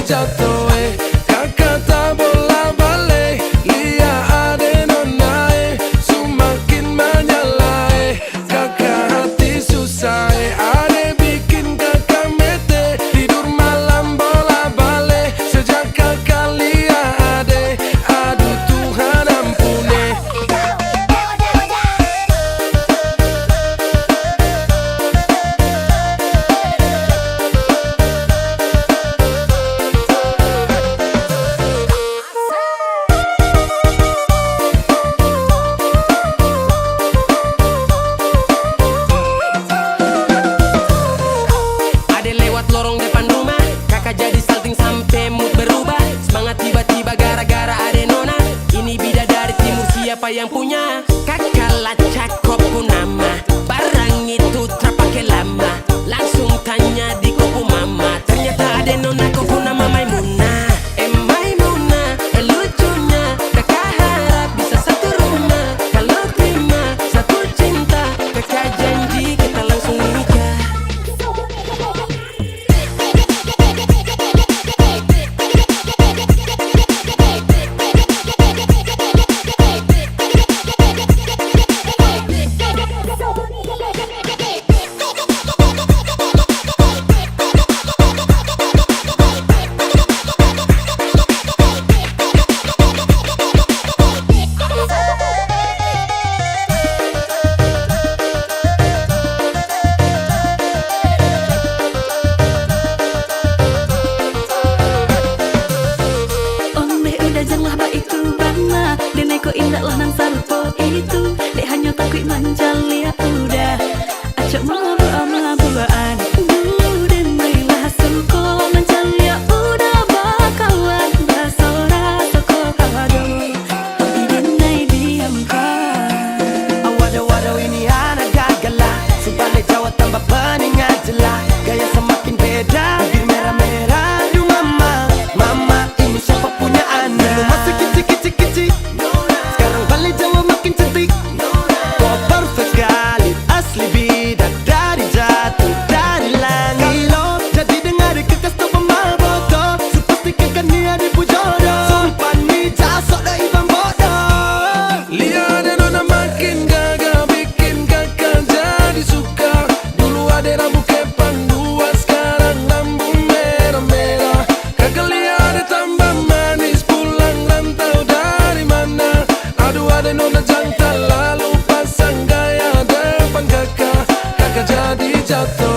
jatuh. Kakak tak bola balik, lihat ade nona semakin menyala. Kakak hati susah, ade bikin kakak mete, tidur malam bola balik. Sejak kakak lihat ade, aduh Tuhan ampuni. Lorong depan rumah, kakak jadi salting sampai mood berubah. Semangat tiba-tiba gara-gara ade nona. Ini bidadari timur, siapa yang punya? Kakak lacak kopu nama, barang itu terpakai lama. Langsung tanya di kopu mama, ternyata ade nona kopu nama Maimunah. Maimunah, lucunya kakak harap bisa satu rumah. Kalau terima satu cinta, kakak janji kita langsung nikah. Ko indah lah nang sarupo itu, dek hanya takut manjali ya udah. Acok mabuan dulu dan marilah suko manjali ya udah bakawan basora toko kawado. Tapi denai diamkan. Waduh ini anak gagalah, sebalik Jawa tambah peningat jelas. Gaya semakin beda, bibir merah-merah. Aduh mama, mama ini siapa punya anak? Dulu masih kicik-kicik, sekarang balik Jawa makin cantik. Kok perfect sekali, asli bidadari jatuh dari langit. Kalau jadi dengar kekas tu pemabodoh, sepastikan dia dipujodoh. Sumpah ni jasok dah ibang bodoh. Lihat ade nona makin gagal, bikin kakak jadi suka. Dulu ade rambut kepang dua, sekarang rambut merah-merah. Kakak lihat ade tambah manis, pulang rantau dari mana? Aduh ade nona jantan, lalu pasang gaya depan kakak, kakak jadi jatuh.